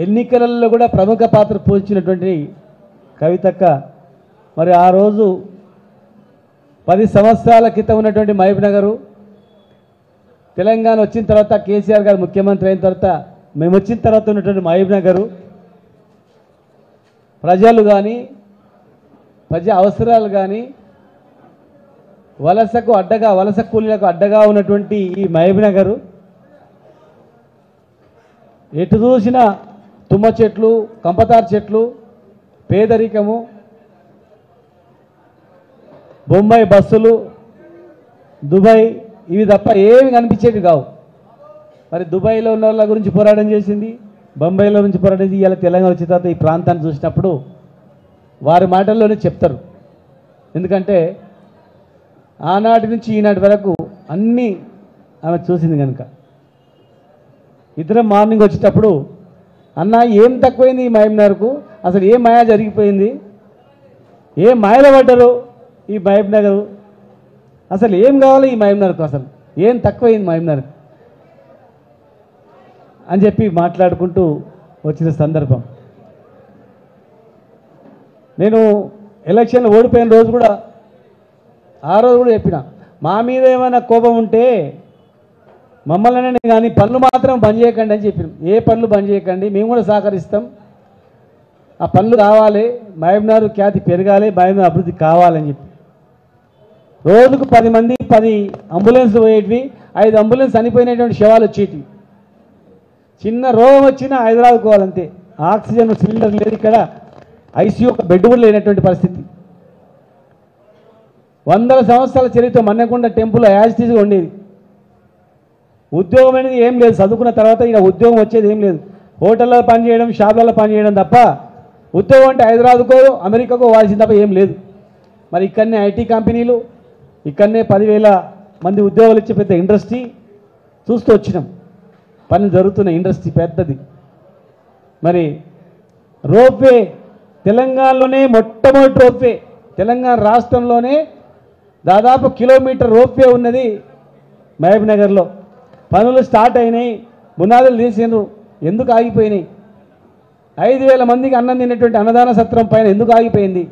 ఎన్నికలలో కూడా ప్రముఖ పాత్ర పోషించినటువంటి కవితక్క మరి ఆ రోజు 10 సంవత్సరాల క్రితం ఉన్నటువంటి మహబూబ్నగర్ తెలంగాణ వచ్చిన తర్వాత కేసీఆర్ గారు ముఖ్యమంత్రి అయిన తర్వాత మేము వచ్చిన తర్వాత ఉన్నటువంటి మహబూబ్నగర్ ప్రజలు కానీ ప్రజా అవసరాలు కానీ వలసకు అడ్డగా వలస కూలీలకు అడ్డగా ఉన్నటువంటి ఈ మహబూబ్నగర్ ఎటు చూసినా తుమ్మ చెట్లు కంపతారు చెట్లు పేదరికము బొంబాయి బస్సులు దుబాయ్ ఇవి తప్ప ఏమి కనిపించేవి కావు. మరి దుబాయ్లో ఉన్న వాళ్ళ గురించి పోరాటం చేసింది, బొంబాయిలో నుంచి పోరాటం చేసి ఇలా తెలంగాణ వచ్చిన తర్వాత ఈ ప్రాంతాన్ని చూసినప్పుడు వారి మాటల్లోనే చెప్తారు. ఎందుకంటే ఆనాటి నుంచి ఈనాటి వరకు అన్నీ ఆమె చూసింది కనుక. ఇద్దరం మార్నింగ్ వచ్చేటప్పుడు అన్న ఏం తక్కువైంది ఈ మహబూబ్నగర్కు, అసలు ఏ మాయ జరిగిపోయింది, ఏ మాయలో పడ్డరు ఈ మహబూబ్నగర్, అసలు ఏం కావాలి ఈ మహబూబ్నగర్కు, అసలు ఏం తక్కువైంది మహబూబ్నగర్ అని చెప్పి మాట్లాడుకుంటూ వచ్చిన సందర్భం. నేను ఎలక్షన్లో ఓడిపోయిన రోజు కూడా ఆ రోజు కూడా చెప్పిన, మా మీద ఏమైనా కోపం ఉంటే మమ్మల్ని కానీ పనులు మాత్రం బంద్ చేయకండి అని చెప్పినాం. ఏ పనులు బంద్ చేయకండి, మేము కూడా సహకరిస్తాం, ఆ పనులు కావాలి, మహబూబ్నగర్ ఖ్యాతి పెరగాలి, మహబూబ్నగర్ అభివృద్ధి కావాలని చెప్పి రోజుకు 10 మంది 10 అంబులెన్స్ పోయేటివి, 5 అంబులెన్స్ చనిపోయినటువంటి శవాలు వచ్చేటివి. చిన్న రోగం వచ్చినా హైదరాబాద్ పోవాలంతే, ఆక్సిజన్ సిలిండర్ లేదు, ఇక్కడ ఐసీయూ ఒక బెడ్ కూడా లేనటువంటి పరిస్థితి. 100 సంవత్సరాల చరిత్ర మన్నెకొండ టెంపుల్ యాజిటీస్గా ఉండేది. ఉద్యోగం అనేది ఏం లేదు, చదువుకున్న తర్వాత ఇక ఉద్యోగం వచ్చేది ఏం లేదు, హోటల్లో పనిచేయడం షాపులలో పనిచేయడం తప్ప ఉద్యోగం అంటే హైదరాబాద్కో అమెరికాకో వాల్సింది తప్ప ఏం లేదు. మరి ఇక్కడనే ఐటీ కంపెనీలు, ఇక్కడనే 10,000 మంది ఉద్యోగాలు ఇచ్చే పెద్ద ఇండస్ట్రీ చూస్తూ వచ్చినాం, పని జరుగుతున్న ఇండస్ట్రీ పెద్దది. మరి రోప్వే తెలంగాణలోనే మొట్టమొదటి రోప్వే, తెలంగాణ రాష్ట్రంలోనే దాదాపు కిలోమీటర్ రోప్వే ఉన్నది మహబూబ్నగర్లో. పనులు స్టార్ట్ అయినాయి, పునాదులు తీసినారు, ఎందుకు ఆగిపోయినాయి? 5,000 మందికి అన్నం తినేటువంటి అన్నదాన సత్రం పైన ఎందుకు ఆగిపోయింది?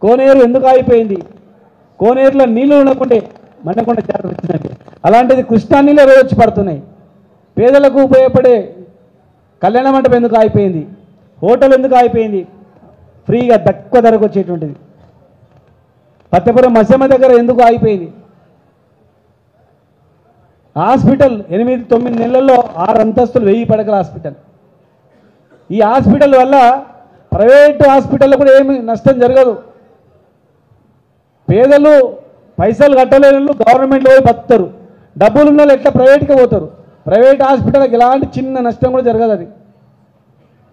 కోనేరు ఎందుకు ఆగిపోయింది? కోనేరులో నీళ్లు ఉండకుంటే మన్నకొండ జాతర వచ్చిందంటే, అలాంటిది కృష్ణా నీళ్ళు రోజు వచ్చి పడుతున్నాయి. పేదలకు ఉపయోగపడే కళ్యాణ మండపం ఎందుకు ఆగిపోయింది? హోటల్ ఎందుకు ఆగిపోయింది? ఫ్రీగా తక్కువ ధరకు వచ్చేటువంటిది. పత్తపురం మసమ్మ దగ్గర ఎందుకు ఆగిపోయింది? హాస్పిటల్ 8-9 నెలల్లో 6 అంతస్తులు 1000 పడకల హాస్పిటల్. ఈ హాస్పిటల్ వల్ల ప్రైవేటు హాస్పిటల్లో కూడా ఏమి నష్టం జరగదు. పేదలు పైసలు కట్టలేని వాళ్ళు గవర్నమెంట్లో పోయి బతుకుతారు, డబ్బులు ఉన్న వాళ్ళు ఎట్లా ప్రైవేట్గా పోతారు. ప్రైవేట్ హాస్పిటల్కి ఎలాంటి చిన్న నష్టం కూడా జరగదు. అది